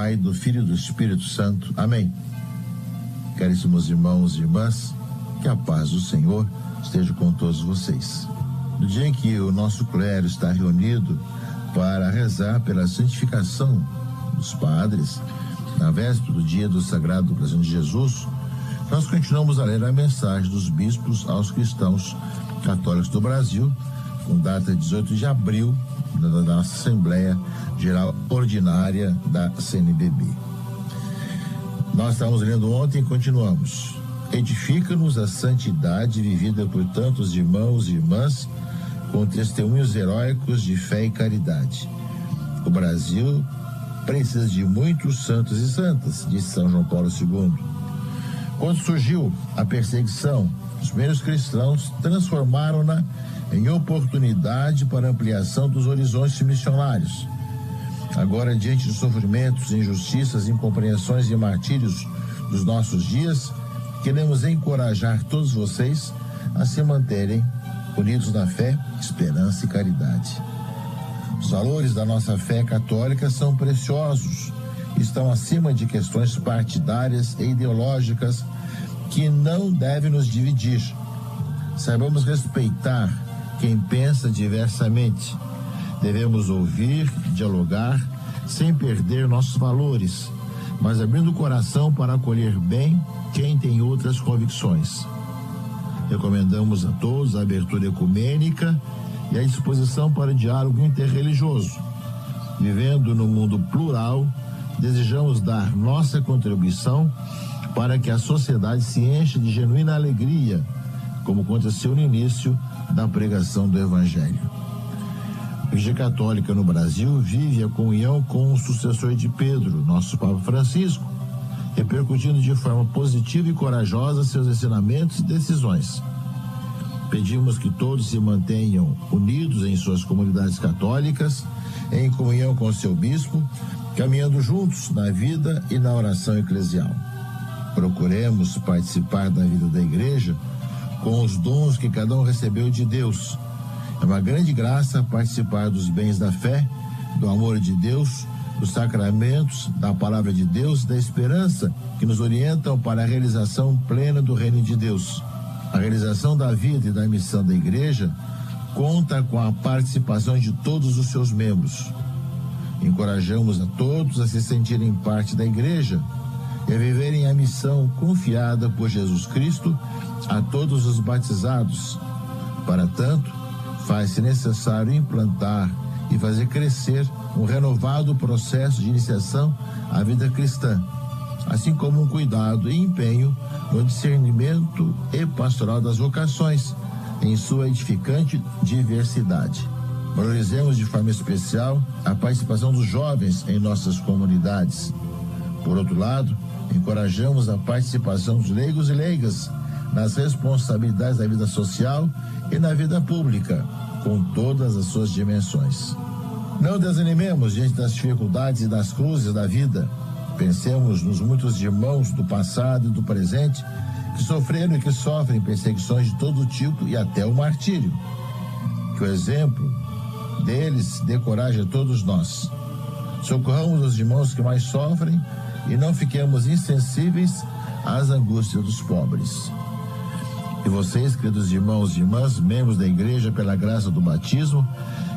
Pai, do Filho e do Espírito Santo. Amém. Caríssimos irmãos e irmãs, que a paz do Senhor esteja com todos vocês. No dia em que o nosso clero está reunido para rezar pela santificação dos padres, na véspera do dia do Sagrado Coração de Jesus, nós continuamos a ler a mensagem dos bispos aos cristãos católicos do Brasil, com data 18 de abril, da nossa Assembleia Geral Ordinária da CNBB. Nós estávamos lendo ontem e continuamos. Edifica-nos a santidade vivida por tantos irmãos e irmãs com testemunhos heróicos de fé e caridade. O Brasil precisa de muitos santos e santas, disse São João Paulo II. Quando surgiu a perseguição, os primeiros cristãos transformaram-na em oportunidade para ampliação dos horizontes missionários. Agora, diante dos sofrimentos, injustiças, incompreensões e martírios dos nossos dias, queremos encorajar todos vocês a se manterem unidos na fé, esperança e caridade. Os valores da nossa fé católica são preciosos, estão acima de questões partidárias e ideológicas que não devem nos dividir. Saibamos respeitar quem pensa diversamente. Devemos ouvir, dialogar, sem perder nossos valores, mas abrindo o coração para acolher bem quem tem outras convicções. Recomendamos a todos a abertura ecumênica e a disposição para o diálogo interreligioso. Vivendo num mundo plural, desejamos dar nossa contribuição para que a sociedade se encha de genuína alegria, como aconteceu no início da pregação do Evangelho. A Igreja Católica no Brasil vive a comunhão com o sucessor de Pedro, nosso Papa Francisco, repercutindo de forma positiva e corajosa seus ensinamentos e decisões. Pedimos que todos se mantenham unidos em suas comunidades católicas, em comunhão com o seu bispo, caminhando juntos na vida e na oração eclesial. Procuremos participar da vida da Igreja com os dons que cada um recebeu de Deus. É uma grande graça participar dos bens da fé, do amor de Deus, dos sacramentos, da palavra de Deus, da esperança que nos orientam para a realização plena do reino de Deus. A realização da vida e da missão da Igreja conta com a participação de todos os seus membros. Encorajamos a todos a se sentirem parte da Igreja e a viverem a missão confiada por Jesus Cristo a todos os batizados. Para tanto, faz-se necessário implantar e fazer crescer um renovado processo de iniciação à vida cristã, assim como um cuidado e empenho no discernimento e pastoral das vocações, em sua edificante diversidade. Valorizemos de forma especial a participação dos jovens em nossas comunidades. Por outro lado, encorajamos a participação dos leigos e leigas nas responsabilidades da vida social e na vida pública, com todas as suas dimensões. Não desanimemos diante das dificuldades e das cruzes da vida. Pensemos nos muitos irmãos do passado e do presente que sofreram e que sofrem perseguições de todo tipo e até o martírio. Que o exemplo deles dê coragem a todos nós. Socorramos os irmãos que mais sofrem e não fiquemos insensíveis às angústias dos pobres. E vocês, queridos irmãos e irmãs, membros da Igreja pela graça do batismo,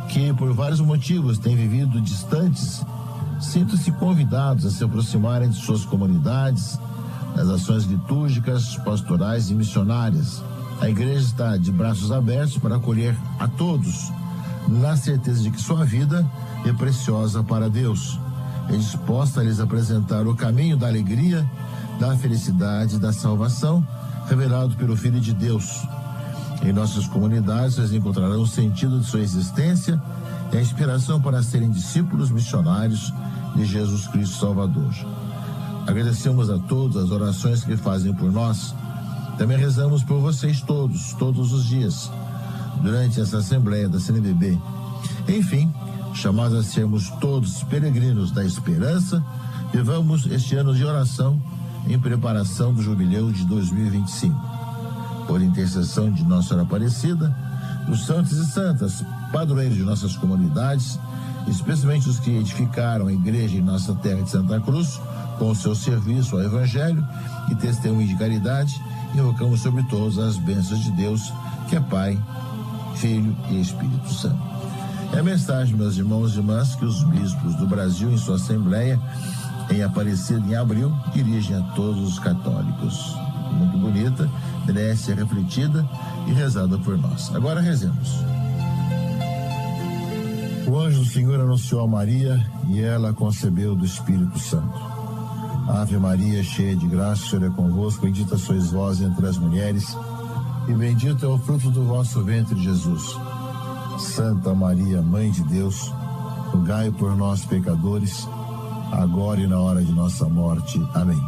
que por vários motivos têm vivido distantes, sintam-se convidados a se aproximarem de suas comunidades, nas ações litúrgicas, pastorais e missionárias. A Igreja está de braços abertos para acolher a todos, na certeza de que sua vida é preciosa para Deus. É disposta a lhes apresentar o caminho da alegria, da felicidade e da salvação, revelado pelo Filho de Deus. Em nossas comunidades, vocês encontrarão o sentido de sua existência e a inspiração para serem discípulos missionários de Jesus Cristo Salvador. Agradecemos a todos as orações que fazem por nós. Também rezamos por vocês todos os dias, durante essa Assembleia da CNBB. Enfim, chamados a sermos todos peregrinos da esperança, vivamos este ano de oração em preparação do jubileu de 2025. Por intercessão de Nossa Senhora Aparecida, os santos e santas, padroeiros de nossas comunidades, especialmente os que edificaram a igreja em nossa terra de Santa Cruz, com o seu serviço ao Evangelho e testemunho de caridade, invocamos sobre todos as bênçãos de Deus, que é Pai, Filho e Espírito Santo. É a mensagem, meus irmãos e irmãs, que os bispos do Brasil, em sua Assembleia, em Aparecida, em abril, dirigem a todos os católicos. Muito bonita, merece ser refletida e rezada por nós. Agora rezemos. O anjo do Senhor anunciou a Maria e ela concebeu do Espírito Santo. Ave Maria, cheia de graça, o Senhor é convosco, bendita sois vós entre as mulheres, e bendito é o fruto do vosso ventre, Jesus. Santa Maria, Mãe de Deus, rogai por nós, pecadores, agora e na hora de nossa morte. Amém.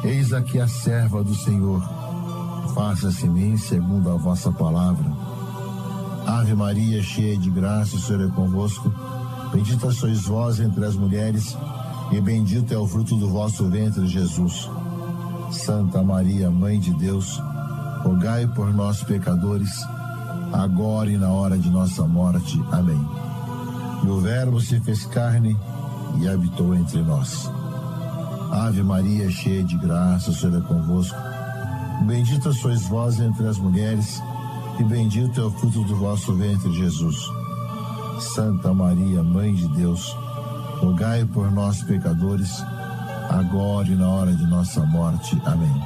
Eis aqui a serva do Senhor, faça-se em mim segundo a vossa palavra. Ave Maria, cheia de graça, o Senhor é convosco, bendita sois vós entre as mulheres, e bendito é o fruto do vosso ventre, Jesus. Santa Maria, Mãe de Deus, rogai por nós, pecadores, agora e na hora de nossa morte. Amém. E o Verbo se fez carne e habitou entre nós. Ave Maria, cheia de graça, o Senhor é convosco. Bendita sois vós entre as mulheres, e bendito é o fruto do vosso ventre, Jesus. Santa Maria, Mãe de Deus, rogai por nós, pecadores, agora e na hora de nossa morte. Amém.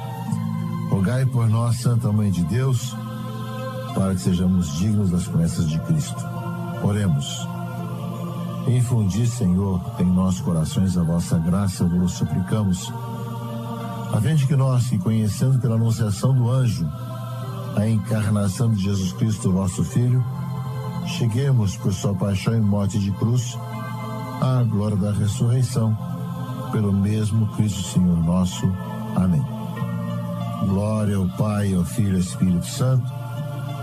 Rogai por nós, Santa Mãe de Deus, para que sejamos dignos das promessas de Cristo. Oremos. Infundi, Senhor, em nossos corações a vossa graça, vos suplicamos, a fim de que nós, que conhecendo pela anunciação do anjo a encarnação de Jesus Cristo, vosso Filho, cheguemos por sua paixão e morte de cruz à glória da ressurreição, pelo mesmo Cristo Senhor nosso. Amém. Glória ao Pai, ao Filho e ao Espírito Santo,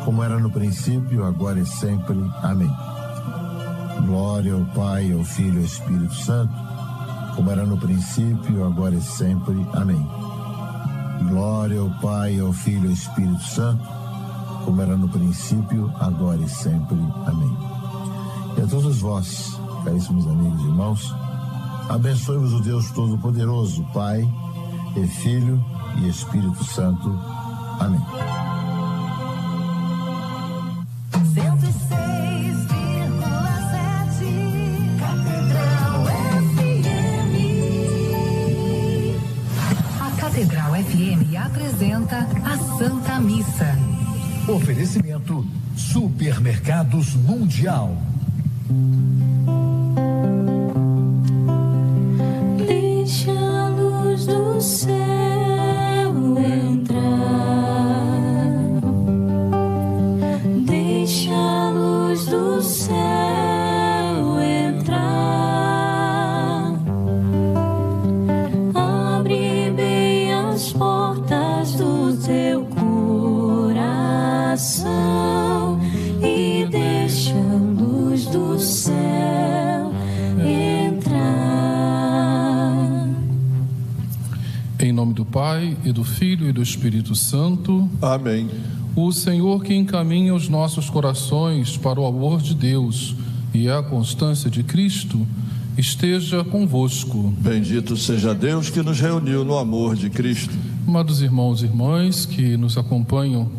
como era no princípio, agora e sempre. Amém. Glória ao Pai, ao Filho e ao Espírito Santo, como era no princípio, agora e sempre. Amém. Glória ao Pai, ao Filho e ao Espírito Santo, como era no princípio, agora e sempre. Amém. E a todos vós, caríssimos amigos e irmãos, abençoe-vos o Deus Todo-Poderoso, Pai, e Filho e Espírito Santo. Amém. 106,7 Catedral FM. A Catedral FM apresenta a Santa Missa. Oferecimento Supermercados Mundial. Deixa a luz do céu entrar. Deixa a luz do céu entrar. Abre bem as portas do teu coração e deixa a luz do céu entrar. Em nome do Pai, e do Filho, e do Espírito Santo. Amém. O Senhor que encaminha os nossos corações para o amor de Deus e a constância de Cristo, esteja convosco. Bendito seja Deus que nos reuniu no amor de Cristo. Amados irmãos e irmãs que nos acompanham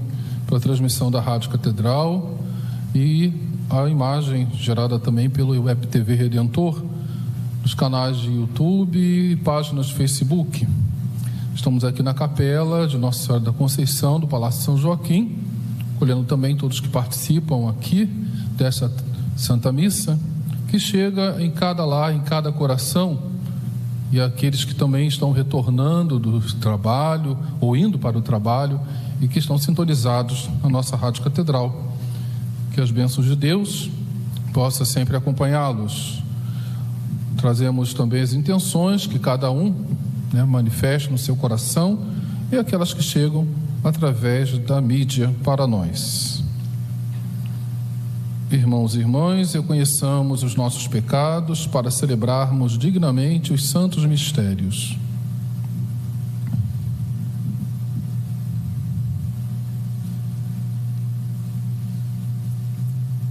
pela transmissão da Rádio Catedral e a imagem gerada também pelo Web TV Redentor, nos canais de YouTube e páginas de Facebook. Estamos aqui na capela de Nossa Senhora da Conceição, do Palácio São Joaquim, colhendo também todos que participam aqui dessa Santa Missa, que chega em cada lar, em cada coração, e aqueles que também estão retornando do trabalho ou indo para o trabalho e que estão sintonizados na nossa Rádio Catedral. Que as bênçãos de Deus possam sempre acompanhá-los. Trazemos também as intenções que cada um manifeste no seu coração e aquelas que chegam através da mídia para nós. Irmãos e irmãs, reconheçamos os nossos pecados para celebrarmos dignamente os santos mistérios.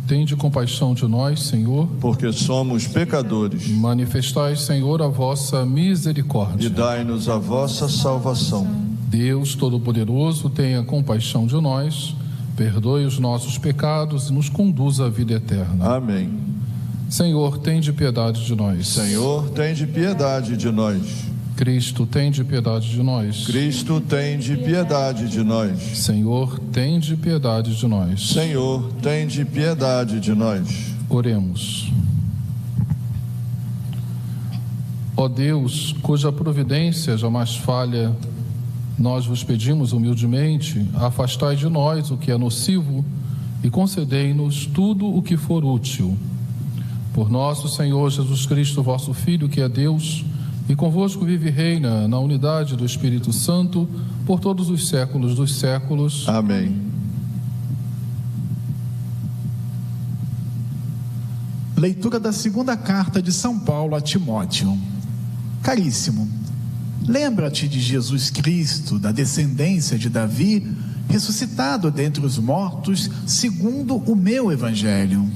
Tende compaixão de nós, Senhor, porque somos pecadores. manifestai, Senhor, a vossa misericórdia. E dai-nos a vossa salvação. Deus Todo-Poderoso, tenha compaixão de nós, perdoe os nossos pecados e nos conduza à vida eterna. Amém. Senhor, tende piedade de nós. Senhor, tende piedade de nós. Cristo, tende piedade de nós. Cristo, tende piedade de nós. Senhor, tende piedade de nós. Senhor, tende piedade de nós. Oremos. Ó Deus, cuja providência jamais falha, nós vos pedimos humildemente, afastai de nós o que é nocivo e concedei-nos tudo o que for útil. Por nosso Senhor Jesus Cristo, vosso Filho, que é Deus, e convosco vive e reina na unidade do Espírito Santo, por todos os séculos dos séculos. Amém. Leitura da segunda carta de São Paulo a Timóteo. Caríssimo, lembra-te de Jesus Cristo, da descendência de Davi, ressuscitado dentre os mortos, segundo o meu evangelho.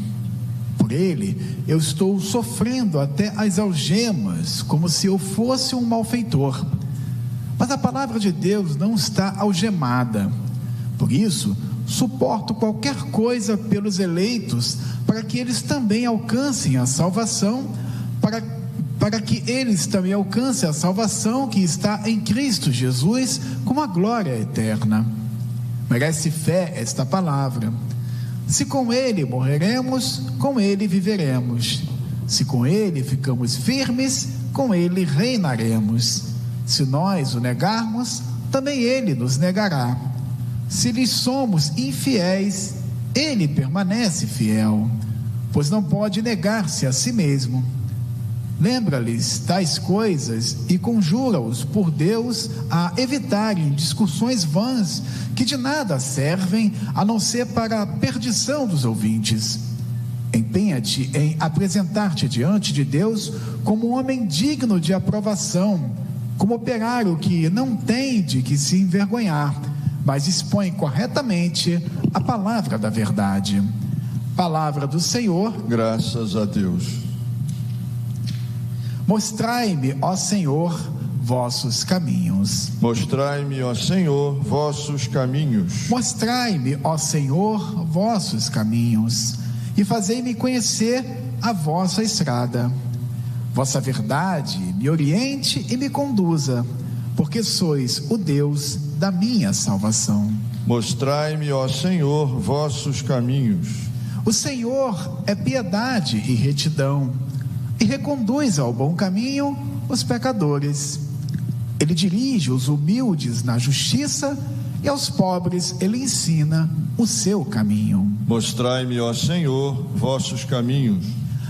Por ele, eu estou sofrendo até as algemas, como se eu fosse um malfeitor. Mas a palavra de Deus não está algemada. Por isso, suporto qualquer coisa pelos eleitos, para que eles também alcancem a salvação, para que eles também alcancem a salvação que está em Cristo Jesus, com a glória eterna. Merece fé esta palavra. Se com ele morreremos, com ele viveremos. Se com ele ficamos firmes, com ele reinaremos. Se nós o negarmos, também ele nos negará. Se lhes somos infiéis, ele permanece fiel, pois não pode negar-se a si mesmo. Lembra-lhes tais coisas e conjura-os por Deus a evitarem discussões vãs que de nada servem a não ser para a perdição dos ouvintes. Empenha-te em apresentar-te diante de Deus como um homem digno de aprovação, como operário que não tem de que se envergonhar, mas expõe corretamente a palavra da verdade. Palavra do Senhor. Graças a Deus. Mostrai-me, ó Senhor, vossos caminhos. Mostrai-me, ó Senhor, vossos caminhos. Mostrai-me, ó Senhor, vossos caminhos, e fazei-me conhecer a vossa estrada. Vossa verdade me oriente e me conduza, porque sois o Deus da minha salvação. Mostrai-me, ó Senhor, vossos caminhos. O Senhor é piedade e retidão, e reconduz ao bom caminho os pecadores. Ele dirige os humildes na justiça, e aos pobres ele ensina o seu caminho. Mostrai-me, ó Senhor, vossos caminhos.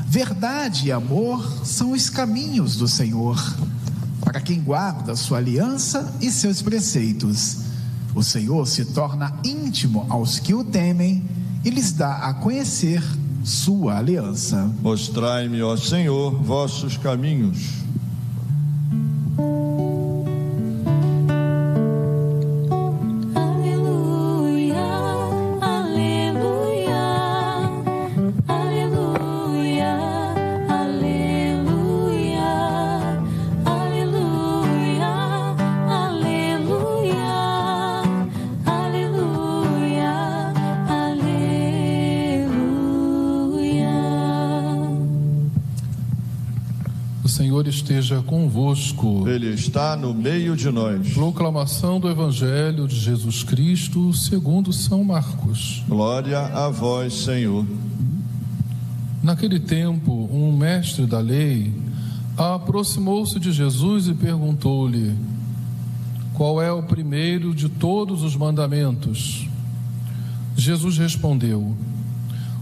Verdade e amor são os caminhos do Senhor, para quem guarda sua aliança e seus preceitos. O Senhor se torna íntimo aos que o temem e lhes dá a conhecer sua aliança. Mostrai-me, ó Senhor, vossos caminhos. Esteja convosco. Ele está no meio de nós. Proclamação do Evangelho de Jesus Cristo segundo São Marcos. Glória a vós, Senhor. Naquele tempo, um mestre da lei aproximou-se de Jesus e perguntou-lhe: qual é o primeiro de todos os mandamentos? Jesus respondeu: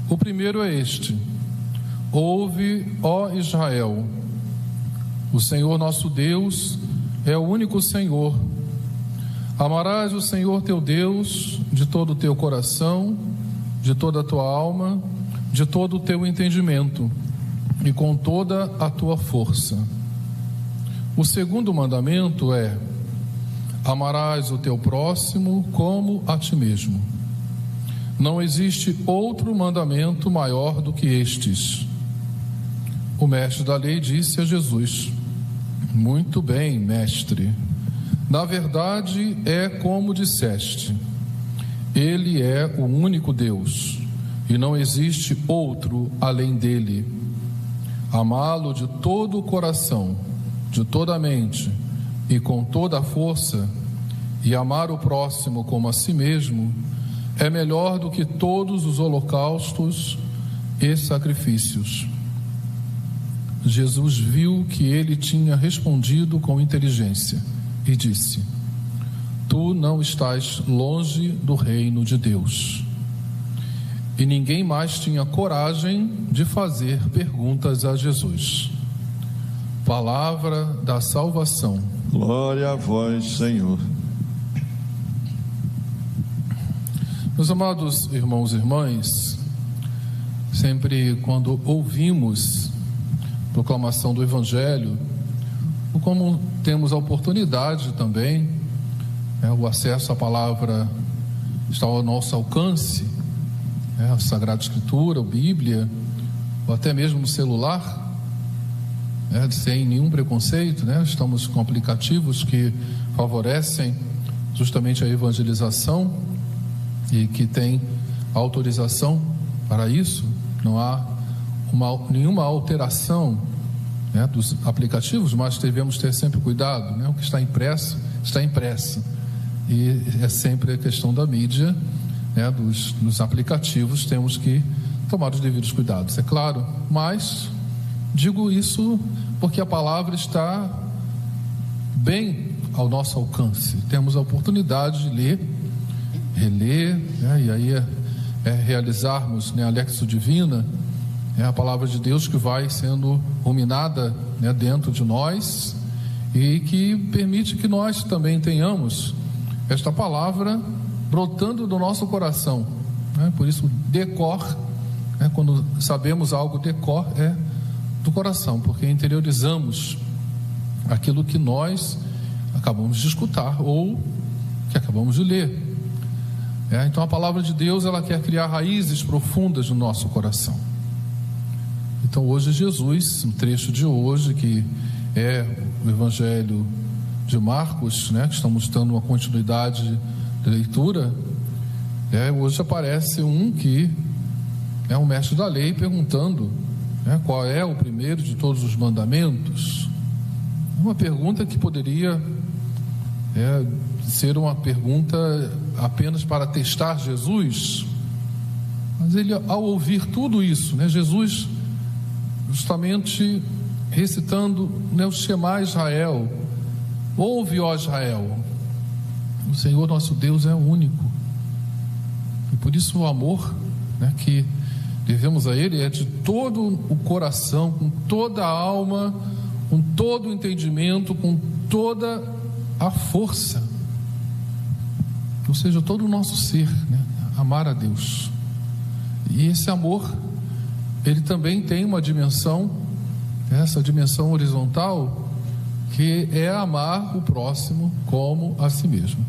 o primeiro é este: ouve, ó Israel, o Senhor nosso Deus é o único Senhor. Amarás o Senhor teu Deus de todo o teu coração, de toda a tua alma, de todo o teu entendimento e com toda a tua força. O segundo mandamento é: amarás o teu próximo como a ti mesmo. Não existe outro mandamento maior do que estes. O mestre da lei disse a Jesus: muito bem, mestre. Na verdade, é como disseste. Ele é o único Deus, e não existe outro além dele. Amá-lo de todo o coração, de toda a mente e com toda a força, e amar o próximo como a si mesmo, é melhor do que todos os holocaustos e sacrifícios. Jesus viu que ele tinha respondido com inteligência e disse: tu não estás longe do reino de Deus. E ninguém mais tinha coragem de fazer perguntas a Jesus. Palavra da salvação. Glória a vós, Senhor. Meus amados irmãos e irmãs, sempre quando ouvimos a proclamação do Evangelho, ou como temos a oportunidade também, o acesso à palavra está ao nosso alcance, a Sagrada Escritura, a Bíblia, ou até mesmo o celular, sem nenhum preconceito, estamos com aplicativos que favorecem justamente a evangelização e que tem autorização para isso. Não há nenhuma alteração dos aplicativos, mas devemos ter sempre cuidado, o que está impresso, está impresso, e é sempre a questão da mídia, dos aplicativos, temos que tomar os devidos cuidados, é claro, mas digo isso porque a palavra está bem ao nosso alcance, temos a oportunidade de ler, reler, e aí realizarmos a Lexio Divina, a palavra de Deus que vai sendo ruminada dentro de nós e que permite que nós também tenhamos esta palavra brotando do nosso coração, por isso decor, quando sabemos algo, decor é do coração, porque interiorizamos aquilo que nós acabamos de escutar ou que acabamos de ler. Então a palavra de Deus, ela quer criar raízes profundas no nosso coração. Então hoje Jesus, um trecho de hoje que é o Evangelho de Marcos, que estamos dando uma continuidade de leitura, hoje aparece um que é um mestre da lei perguntando qual é o primeiro de todos os mandamentos. Uma pergunta que poderia ser uma pergunta apenas para testar Jesus, mas ele, ao ouvir tudo isso, Jesus justamente recitando o Shema Israel: ouve, ó Israel, o Senhor nosso Deus é único, e por isso o amor que devemos a Ele é de todo o coração, com toda a alma, com todo o entendimento, com toda a força, ou seja, todo o nosso ser, amar a Deus. E esse amor, ele também tem uma dimensão, essa dimensão horizontal, que é amar o próximo como a si mesmo.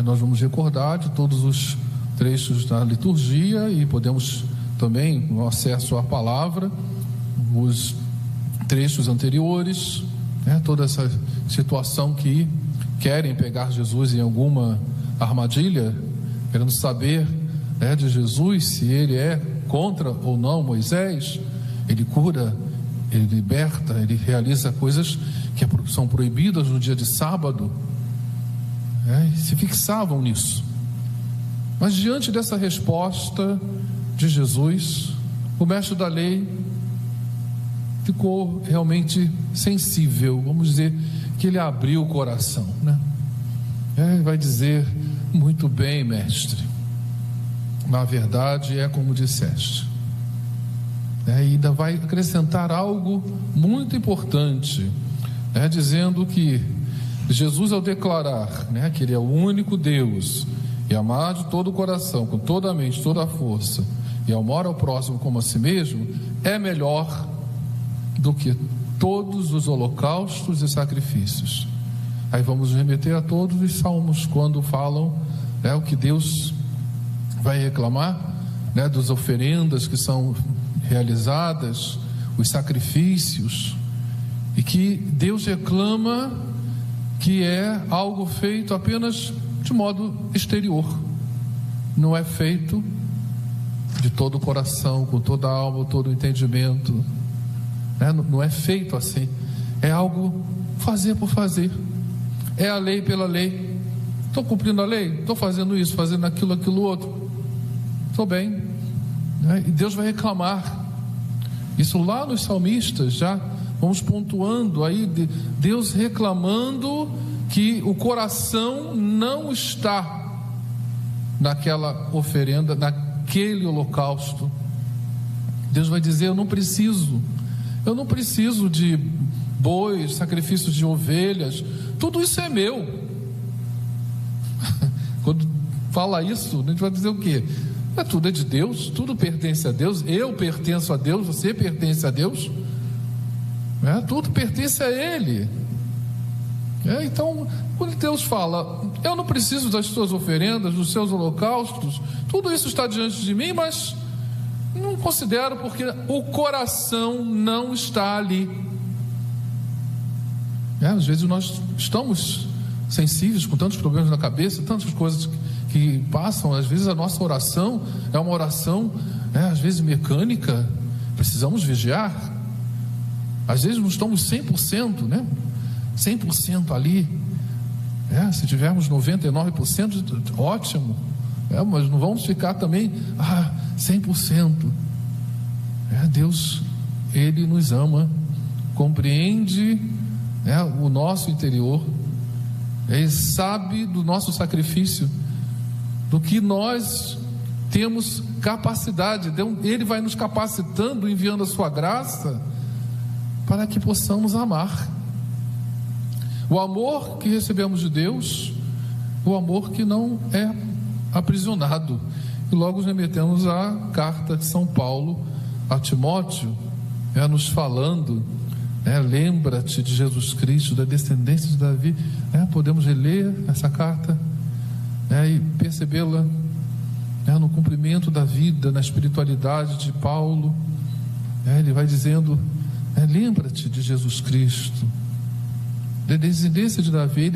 Nós vamos recordar de todos os trechos da liturgia e podemos também, no acesso à palavra, os trechos anteriores, toda essa situação que querem pegar Jesus em alguma armadilha, querendo saber de Jesus se ele é contra ou não Moisés. Ele cura, ele liberta, ele realiza coisas que são proibidas no dia de sábado, e se fixavam nisso. Mas diante dessa resposta de Jesus, o mestre da lei ficou realmente sensível, vamos dizer que ele abriu o coração, vai dizer: muito bem, mestre, na verdade é como disseste. E ainda vai acrescentar algo muito importante, dizendo que Jesus, ao declarar que ele é o único Deus e amar de todo o coração, com toda a mente, toda a força, e amar ao próximo como a si mesmo, é melhor do que todos os holocaustos e sacrifícios. Aí vamos remeter a todos os salmos quando falam o que Deus vai reclamar, né, das oferendas que são realizadas, os sacrifícios, e que Deus reclama que é algo feito apenas de modo exterior, não é feito de todo o coração, com toda a alma, todo o entendimento, né? Não é feito assim, é algo fazer por fazer, é a lei pela lei. Estou cumprindo a lei, estou fazendo isso, fazendo aquilo outro, estou bem, né? E Deus vai reclamar. Isso lá nos salmistas, já vamos pontuando aí, Deus reclamando que o coração não está naquela oferenda, naquele holocausto. Deus vai dizer: eu não preciso de bois, sacrifícios de ovelhas, tudo isso é meu. Quando fala isso, a gente vai dizer o quê? Tudo é de Deus, tudo pertence a Deus, eu pertenço a Deus, você pertence a Deus, tudo pertence a Ele. Então, quando Deus fala: eu não preciso das suas oferendas, dos seus holocaustos, tudo isso está diante de mim, mas não considero, porque o coração não está ali. Às vezes nós estamos sensíveis, com tantos problemas na cabeça, tantas coisas que passam. Às vezes a nossa oração é uma oração, às vezes mecânica. Precisamos vigiar. Às vezes não estamos 100%, 100% ali. Se tivermos 99%, ótimo. Mas não vamos ficar também 100%. Deus, Ele nos ama, compreende o nosso interior. Ele sabe do nosso sacrifício, do que nós temos capacidade. Ele vai nos capacitando, enviando a sua graça, para que possamos amar. O amor que recebemos de Deus, o amor que não é aprisionado. E logo nos remetemos à carta de São Paulo a Timóteo, nos falando, lembra-te de Jesus Cristo, da descendência de Davi. Podemos reler essa carta, e percebê-la no cumprimento da vida, na espiritualidade de Paulo. Ele vai dizendo: lembra-te de Jesus Cristo, da descendência de Davi.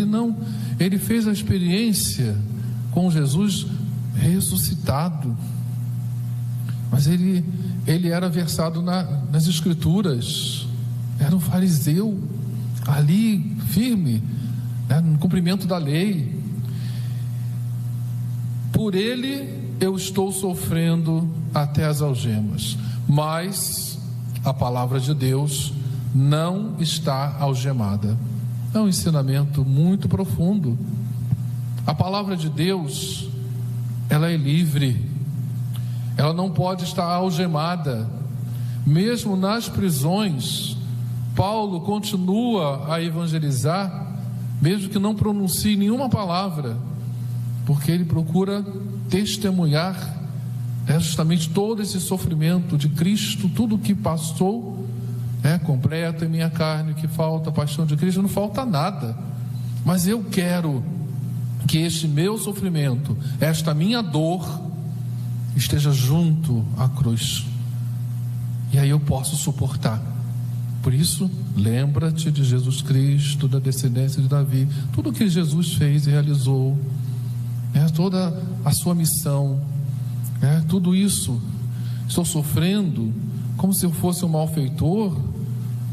Ele fez a experiência com Jesus ressuscitado, mas ele era versado nas Escrituras, era um fariseu ali, firme, no cumprimento da lei. Por ele eu estou sofrendo até as algemas, mas a palavra de Deus não está algemada. É um ensinamento muito profundo. A palavra de Deus, ela é livre, ela não pode estar algemada. Mesmo nas prisões, Paulo continua a evangelizar, mesmo que não pronuncie nenhuma palavra, porque ele procura testemunhar justamente todo esse sofrimento de Cristo. Tudo que passou completo em minha carne, que falta a paixão de Cristo. Não falta nada, mas eu quero que este meu sofrimento, esta minha dor, esteja junto à cruz, e aí eu posso suportar. Por isso, lembra-te de Jesus Cristo, da descendência de Davi, tudo que Jesus fez e realizou, toda a sua missão, tudo isso. Estou sofrendo como se eu fosse um malfeitor,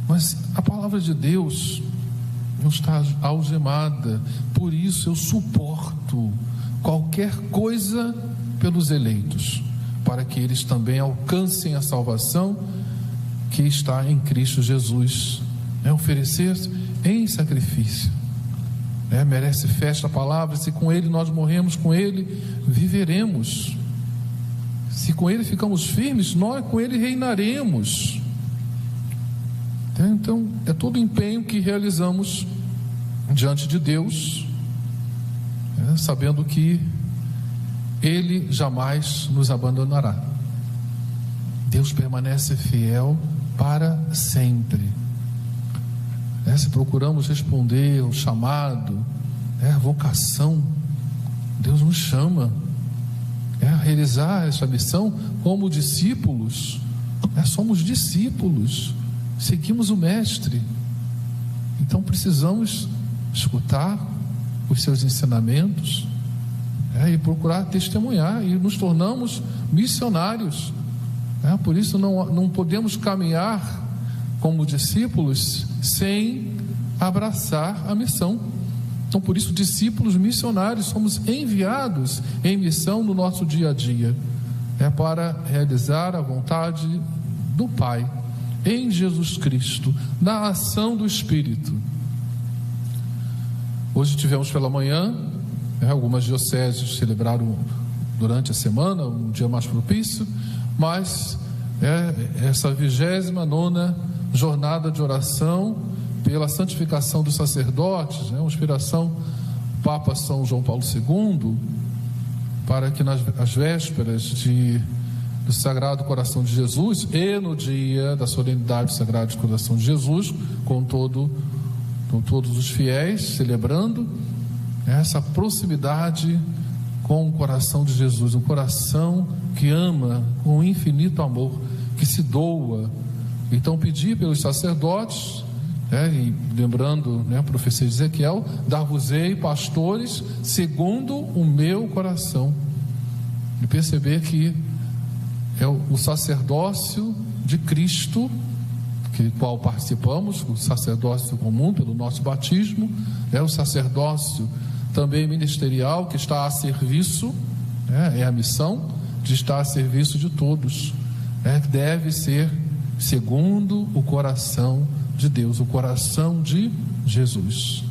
mas a palavra de Deus não está algemada. Por isso eu suporto qualquer coisa pelos eleitos, para que eles também alcancem a salvação que está em Cristo Jesus. Oferecer-se em sacrifício, merece festa a palavra. Se com Ele nós morremos, com Ele viveremos. Se com Ele ficamos firmes, nós com Ele reinaremos. Então é todo o empenho que realizamos diante de Deus, sabendo que Ele jamais nos abandonará. Deus permanece fiel para sempre. Se procuramos responder ao chamado, a vocação, Deus nos chama. realizar essa missão como discípulos. Somos discípulos, seguimos o Mestre, então precisamos escutar os seus ensinamentos e procurar testemunhar, e nos tornamos missionários. Por isso não podemos caminhar como discípulos sem abraçar a missão. Então, por isso, discípulos missionários, somos enviados em missão no nosso dia a dia, para realizar a vontade do Pai em Jesus Cristo, na ação do Espírito. Hoje tivemos pela manhã, algumas dioceses celebraram durante a semana, um dia mais propício, mas essa 29ª jornada de oração pela santificação dos sacerdotes, uma inspiração do Papa São João Paulo II, para que nas vésperas do Sagrado Coração de Jesus e no dia da solenidade do Sagrado Coração de Jesus, com todos os fiéis celebrando essa proximidade com o coração de Jesus, um coração que ama com infinito amor, que se doa. Então, pedir pelos sacerdotes, e lembrando a profecia de Ezequiel: dar-vos-ei pastores segundo o meu coração, e perceber que é o sacerdócio de Cristo, qual participamos, o sacerdócio comum pelo nosso batismo, o sacerdócio também ministerial, que está a serviço, é a missão de estar a serviço de todos, que deve ser segundo o coração de Deus, o coração de Jesus.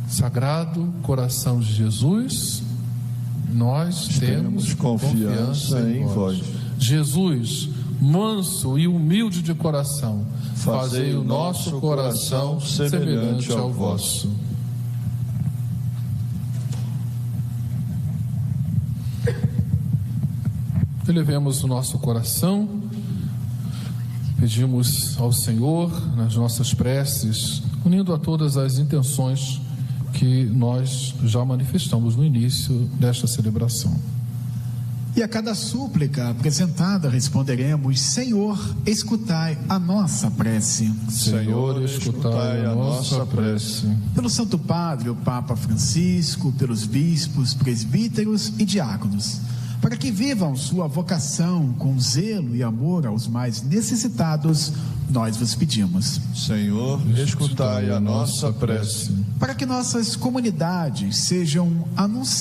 Sagrado Coração de Jesus, nós temos confiança em vós. Jesus, manso e humilde de coração, fazei o nosso coração semelhante ao vosso. Elevemos o nosso coração, pedimos ao Senhor nas nossas preces, unindo a todas as intenções que nós já manifestamos no início desta celebração. E a cada súplica apresentada responderemos: Senhor, escutai a nossa prece. Senhor, escutai a nossa prece. Pelo Santo Padre, o Papa Francisco, pelos bispos, presbíteros e diáconos, para que vivam sua vocação com zelo e amor aos mais necessitados, nós vos pedimos. Senhor, escutai a nossa prece. Para que nossas comunidades sejam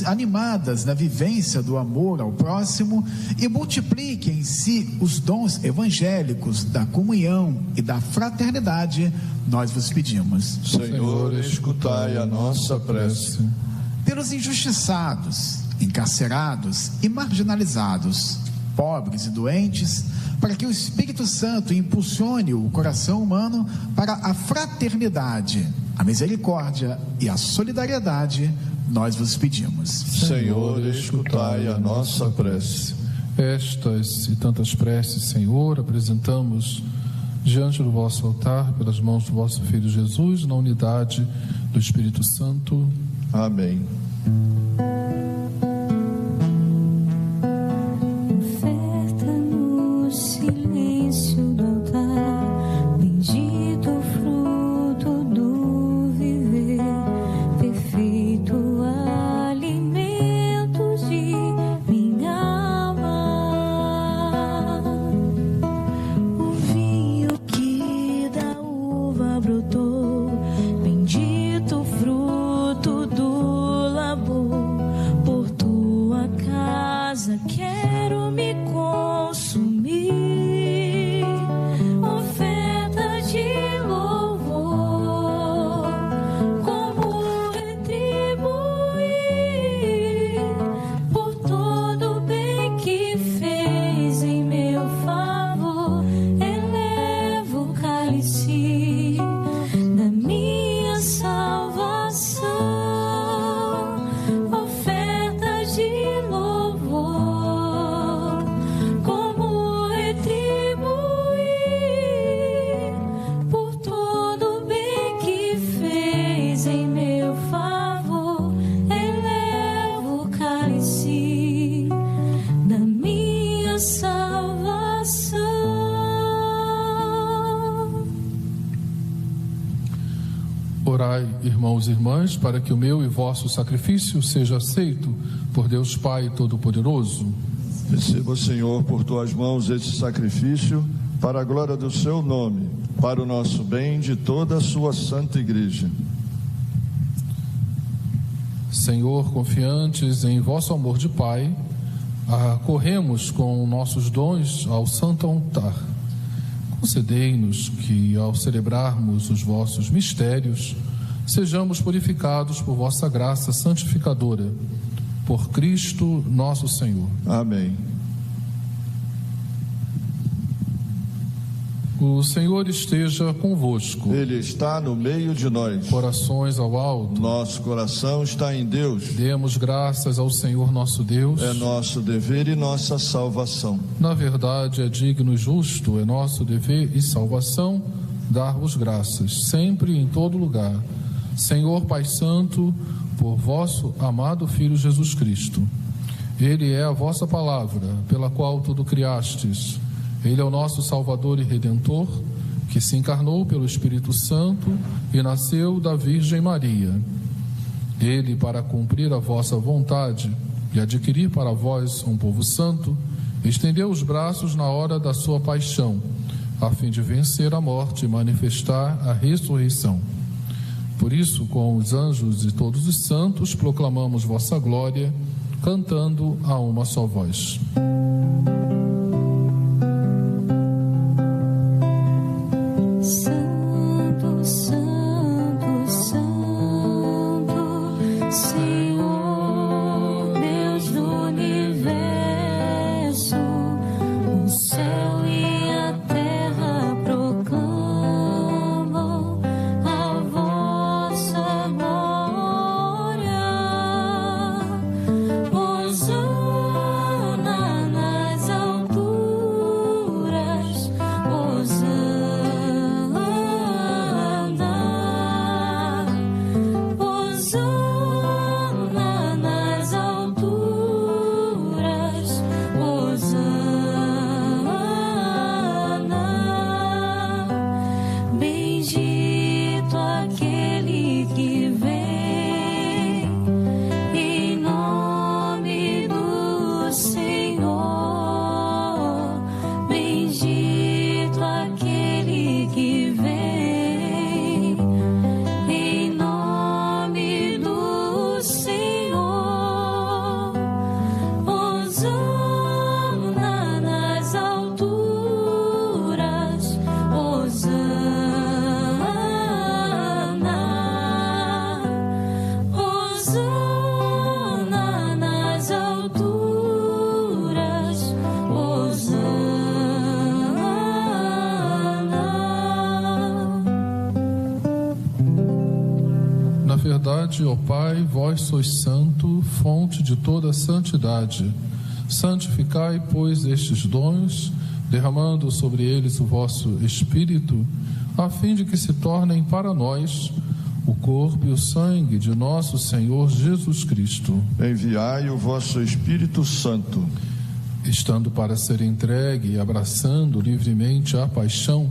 animadas na vivência do amor ao próximo e multipliquem em si os dons evangélicos da comunhão e da fraternidade, nós vos pedimos. Senhor, escutai a nossa prece. Pelos injustiçados, encarcerados e marginalizados, pobres e doentes, para que o Espírito Santo impulsione o coração humano para a fraternidade, a misericórdia e a solidariedade, nós vos pedimos. Senhor, escutai a nossa prece. Estas e tantas preces, Senhor, apresentamos diante do vosso altar, pelas mãos do vosso Filho Jesus, na unidade do Espírito Santo. Amém. Bendito fruto do labor. Orai, irmãos e irmãs, para que o meu e vosso sacrifício seja aceito por Deus Pai Todo-Poderoso. Receba, Senhor, por tuas mãos esse sacrifício, para a glória do seu nome, para o nosso bem de toda a sua santa igreja. Senhor, confiantes em vosso amor de Pai, acorremos com nossos dons ao santo altar. Concedei-nos que, ao celebrarmos os vossos mistérios, sejamos purificados por vossa graça santificadora. Por Cristo nosso Senhor. Amém. O Senhor esteja convosco. Ele está no meio de nós. Corações ao alto. Nosso coração está em Deus. Demos graças ao Senhor nosso Deus. É nosso dever e nossa salvação. Na verdade, é digno e justo, é nosso dever e salvação dar-vos graças, sempre e em todo lugar. Senhor Pai Santo, por vosso amado Filho Jesus Cristo. Ele é a vossa palavra, pela qual tudo criastes. Ele é o nosso Salvador e Redentor, que se encarnou pelo Espírito Santo e nasceu da Virgem Maria. Ele, para cumprir a vossa vontade e adquirir para vós um povo santo, estendeu os braços na hora da sua paixão, a fim de vencer a morte e manifestar a ressurreição. Por isso, com os anjos e todos os santos, proclamamos vossa glória, cantando a uma só voz. Santo, Santo, Santo, Senhor, Deus do universo, o céu e a terra proclamam a vossa glória. Hosana nas alturas, Hosana. Ó Pai, vós sois santo, fonte de toda santidade. Santificai, pois, estes dons, derramando sobre eles o vosso Espírito, a fim de que se tornem para nós o corpo e o sangue de nosso Senhor Jesus Cristo. Enviai o vosso Espírito Santo. Estando para ser entregue e abraçando livremente a paixão,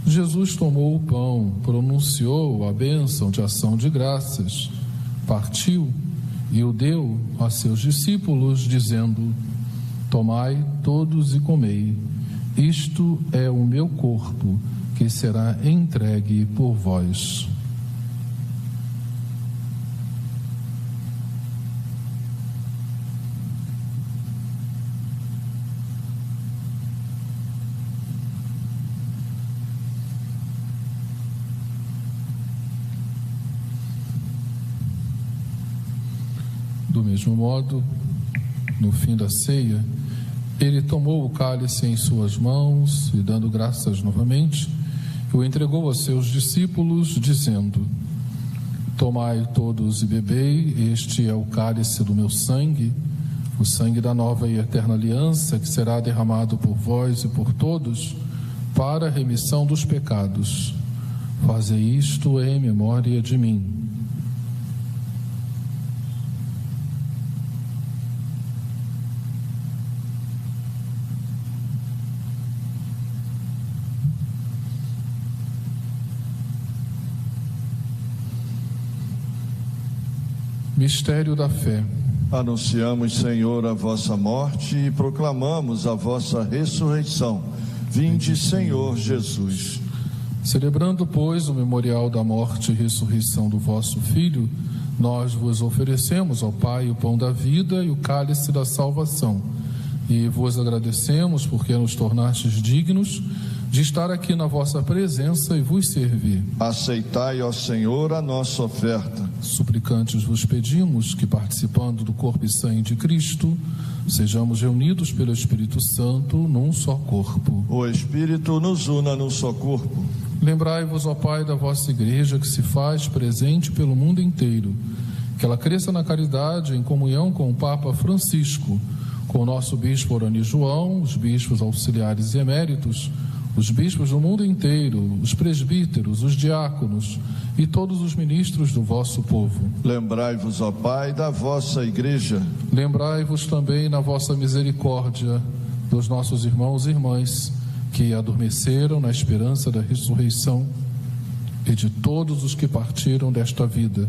Jesus tomou o pão, pronunciou a bênção de ação de graças, partiu e o deu a seus discípulos, dizendo: tomai todos e comei, isto é o meu corpo, que será entregue por vós. Do mesmo modo, no fim da ceia, ele tomou o cálice em suas mãos e, dando graças novamente, o entregou a seus discípulos, dizendo: tomai todos e bebei, este é o cálice do meu sangue, o sangue da nova e eterna aliança, que será derramado por vós e por todos, para a remissão dos pecados. Fazei isto em memória de mim. Mistério da fé. Anunciamos, Senhor, a vossa morte e proclamamos a vossa ressurreição. Vinde, Senhor Jesus. Celebrando, pois, o memorial da morte e ressurreição do vosso Filho, nós vos oferecemos, ó Pai, o pão da vida e o cálice da salvação. E vos agradecemos porque nos tornastes dignos de estar aqui na vossa presença e vos servir. Aceitai, ó Senhor, a nossa oferta. Suplicantes vos pedimos que, participando do corpo e sangue de Cristo, sejamos reunidos pelo Espírito Santo num só corpo. O Espírito nos una num só corpo. Lembrai-vos, ó Pai, da vossa Igreja que se faz presente pelo mundo inteiro, que ela cresça na caridade em comunhão com o Papa Francisco, com o nosso Bispo Orani João, os bispos auxiliares e eméritos, os bispos do mundo inteiro, os presbíteros, os diáconos e todos os ministros do vosso povo. Lembrai-vos, ó Pai, da vossa Igreja. Lembrai-vos também na vossa misericórdia dos nossos irmãos e irmãs que adormeceram na esperança da ressurreição e de todos os que partiram desta vida.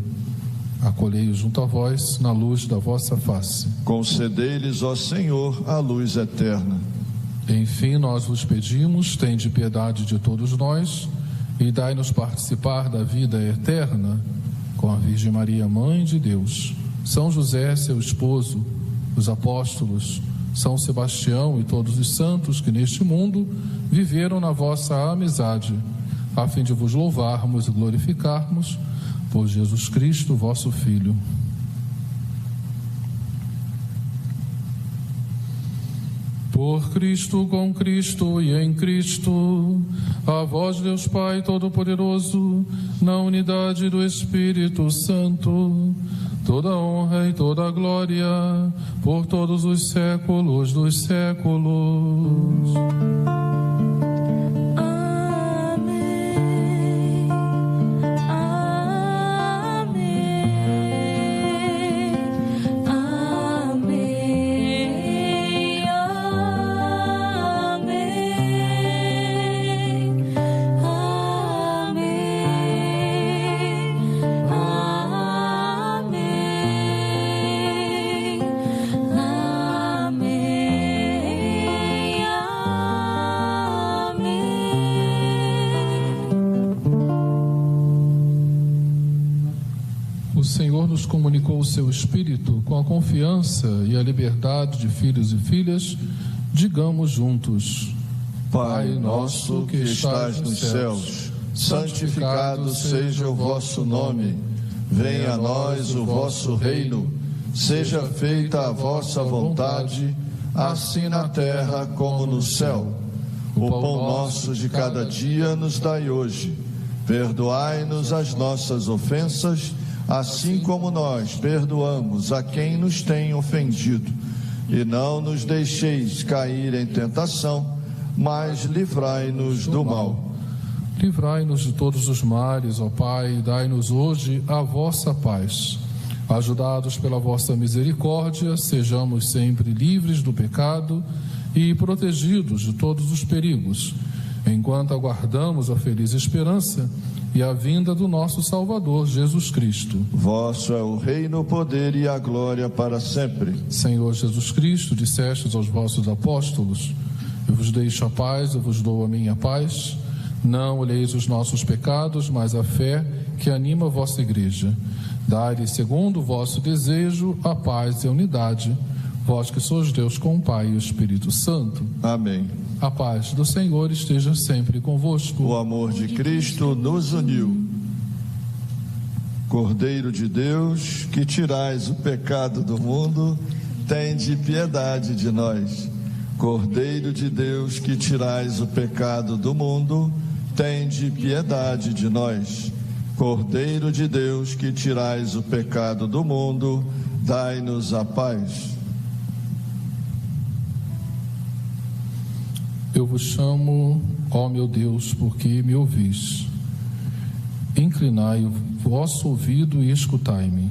Acolhei-os junto a vós na luz da vossa face. Concedei-lhes, ó Senhor, a luz eterna. Enfim, nós vos pedimos, tende piedade de todos nós e dai-nos participar da vida eterna com a Virgem Maria, Mãe de Deus, São José, seu esposo, os apóstolos, São Sebastião e todos os santos que neste mundo viveram na vossa amizade, a fim de vos louvarmos e glorificarmos por Jesus Cristo, vosso Filho. Por Cristo, com Cristo e em Cristo, a vós, Deus Pai Todo-Poderoso, na unidade do Espírito Santo, toda honra e toda glória, por todos os séculos dos séculos. Comunicou o seu Espírito com a confiança e a liberdade de filhos e filhas. Digamos juntos: Pai nosso que estás nos céus, santificado seja o vosso nome. Venha a nós o vosso reino. Seja feita a vossa vontade, assim na terra como no céu. O pão nosso de cada dia nos dai hoje. Perdoai-nos as nossas ofensas, assim como nós perdoamos a quem nos tem ofendido. E não nos deixeis cair em tentação, mas livrai-nos do mal. Livrai-nos de todos os males, ó Pai, e dai-nos hoje a vossa paz. Ajudados pela vossa misericórdia, sejamos sempre livres do pecado e protegidos de todos os perigos, enquanto aguardamos a feliz esperança e a vinda do nosso Salvador, Jesus Cristo. Vosso é o reino, o poder e a glória para sempre. Senhor Jesus Cristo, dissestes aos vossos apóstolos: eu vos deixo a paz, eu vos dou a minha paz. Não olheis os nossos pecados, mas a fé que anima a vossa igreja. Dai-lhe, segundo o vosso desejo, a paz e a unidade, vós que sois Deus com o Pai e o Espírito Santo. Amém. A paz do Senhor esteja sempre convosco. O amor de Cristo nos uniu. Cordeiro de Deus, que tirais o pecado do mundo, tende piedade de nós. Cordeiro de Deus, que tirais o pecado do mundo, tende piedade de nós. Cordeiro de Deus, que tirais o pecado do mundo, dai-nos a paz. Eu vos chamo, ó meu Deus, porque me ouvis. Inclinai o vosso ouvido e escutai-me.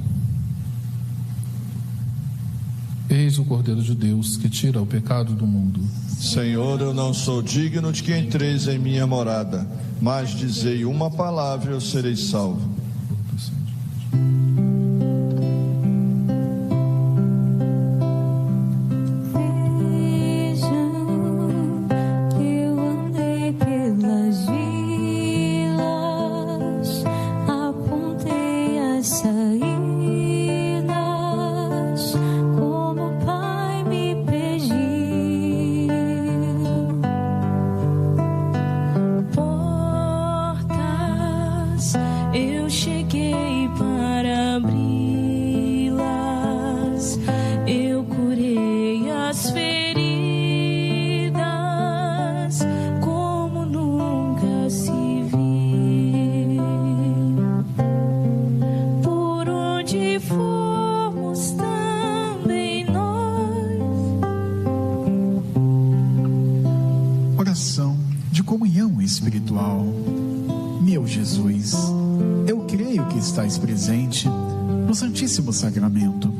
Eis o Cordeiro de Deus que tira o pecado do mundo. Senhor, eu não sou digno de que entreis em minha morada, mas dizei uma palavra e eu serei salvo. comunhão espiritual. Meu Jesus, eu creio que estais presente no Santíssimo Sacramento.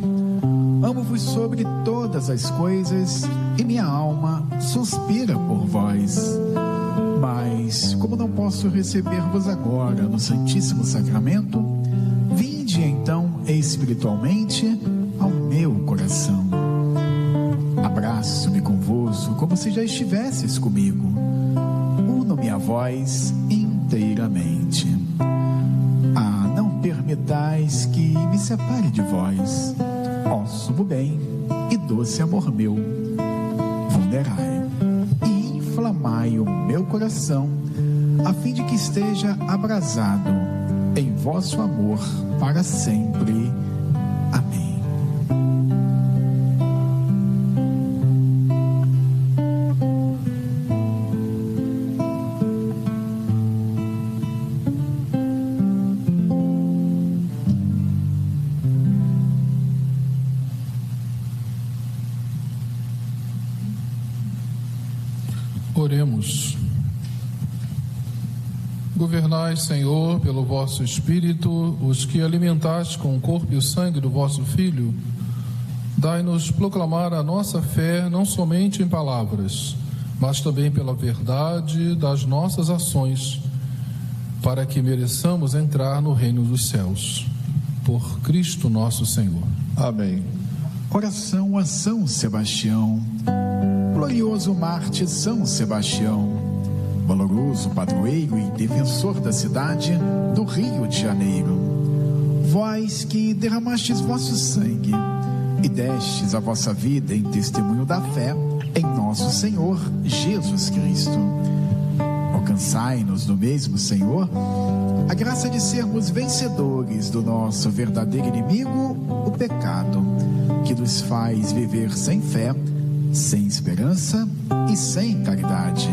Amo-vos sobre todas as coisas e minha alma suspira por vós. Mas, como não posso receber-vos agora no Santíssimo Sacramento, vinde então espiritualmente ao meu coração. Abraço-me convosco como se já estivesses comigo. Uno-me a vós inteiramente. Ah, não permitais que me separe de vós, ó sumo bem e doce amor meu. Vulnerai e inflamai o meu coração, a fim de que esteja abrasado em vosso amor para sempre. Amém. Oremos. Governai, Senhor, pelo vosso Espírito, os que alimentaste com o corpo e o sangue do vosso Filho. Dai-nos proclamar a nossa fé não somente em palavras, mas também pela verdade das nossas ações, para que mereçamos entrar no reino dos céus. Por Cristo nosso Senhor. Amém. Oração a São Sebastião. Glorioso Mártir São Sebastião, valoroso padroeiro e defensor da cidade do Rio de Janeiro, vós que derramastes vosso sangue e destes a vossa vida em testemunho da fé em nosso Senhor Jesus Cristo, alcançai-nos do mesmo Senhor a graça de sermos vencedores do nosso verdadeiro inimigo, o pecado, que nos faz viver sem fé, sem esperança e sem caridade.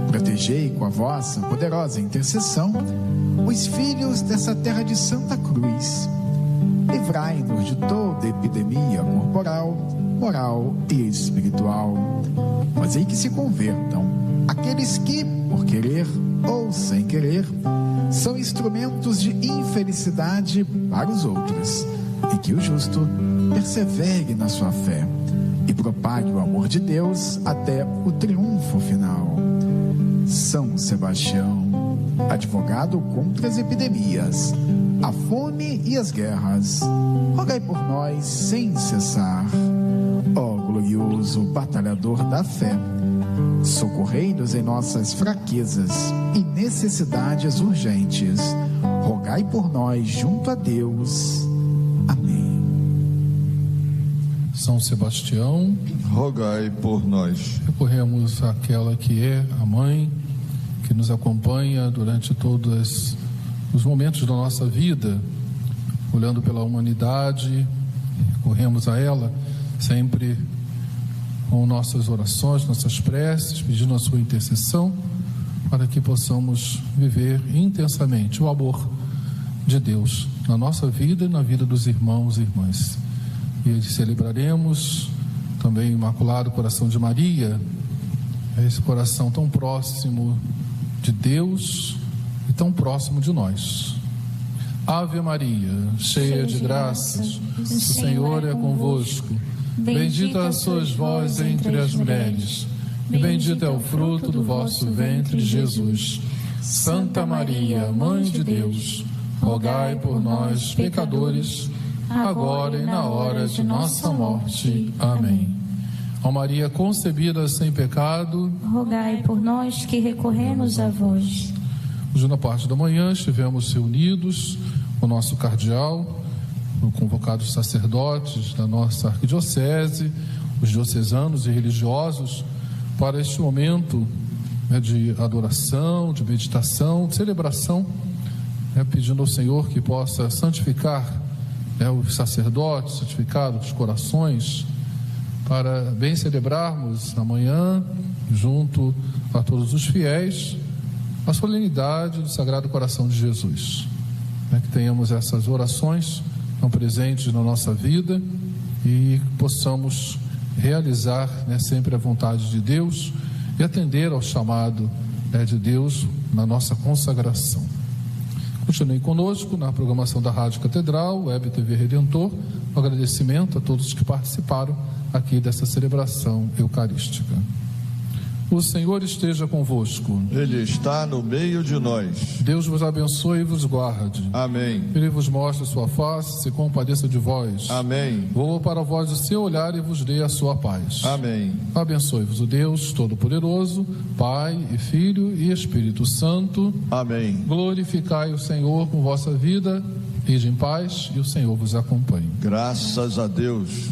Protegei com a vossa poderosa intercessão os filhos dessa terra de Santa Cruz. Livrai-nos de toda epidemia corporal, moral e espiritual. Fazei que se convertam aqueles que, por querer ou sem querer, são instrumentos de infelicidade para os outros, e que o justo persevere na sua fé e propague o amor de Deus até o triunfo final. São Sebastião, advogado contra as epidemias, a fome e as guerras, rogai por nós sem cessar. Ó glorioso batalhador da fé, socorrei-nos em nossas fraquezas e necessidades urgentes, rogai por nós junto a Deus. Amém. São Sebastião, rogai por nós. Recorremos àquela que é a mãe, que nos acompanha durante todos os momentos da nossa vida, olhando pela humanidade. Recorremos a ela sempre com nossas orações, nossas preces, pedindo a sua intercessão, para que possamos viver intensamente o amor de Deus na nossa vida e na vida dos irmãos e irmãs. E celebraremos também o Imaculado Coração de Maria, esse coração tão próximo de Deus e tão próximo de nós. Ave Maria, cheia de graças, o Senhor é convosco. Bendita sois vós entre as mulheres, e bendito é o fruto do vosso ventre, Jesus. Santa Maria, Mãe de Deus, rogai por nós, pecadores, agora e na hora de nossa morte. Amém. Ó Maria concebida sem pecado, rogai por nós que recorremos a vós. Hoje, na parte da manhã, estivemos reunidos com o nosso cardeal, convocados sacerdotes da nossa arquidiocese, os diocesanos e religiosos, para este momento de adoração, de meditação, de celebração, pedindo ao Senhor que possa santificar os sacerdotes, santificar os corações, para bem celebrarmos amanhã, junto a todos os fiéis, a solenidade do Sagrado Coração de Jesus. Que tenhamos essas orações tão presentes na nossa vida e possamos realizar sempre a vontade de Deus e atender ao chamado de Deus na nossa consagração. Continue conosco na programação da Rádio Catedral, Web TV Redentor. Um agradecimento a todos que participaram aqui dessa celebração eucarística. O Senhor esteja convosco. Ele está no meio de nós. Deus vos abençoe e vos guarde. Amém. Ele vos mostre sua face, se compadeça de vós. Amém. Volva para vós o seu olhar e vos dê a sua paz. Amém. Abençoe-vos o Deus Todo-Poderoso, Pai e Filho e Espírito Santo. Amém. Glorificai o Senhor com vossa vida. Ide em paz e o Senhor vos acompanhe. Graças a Deus.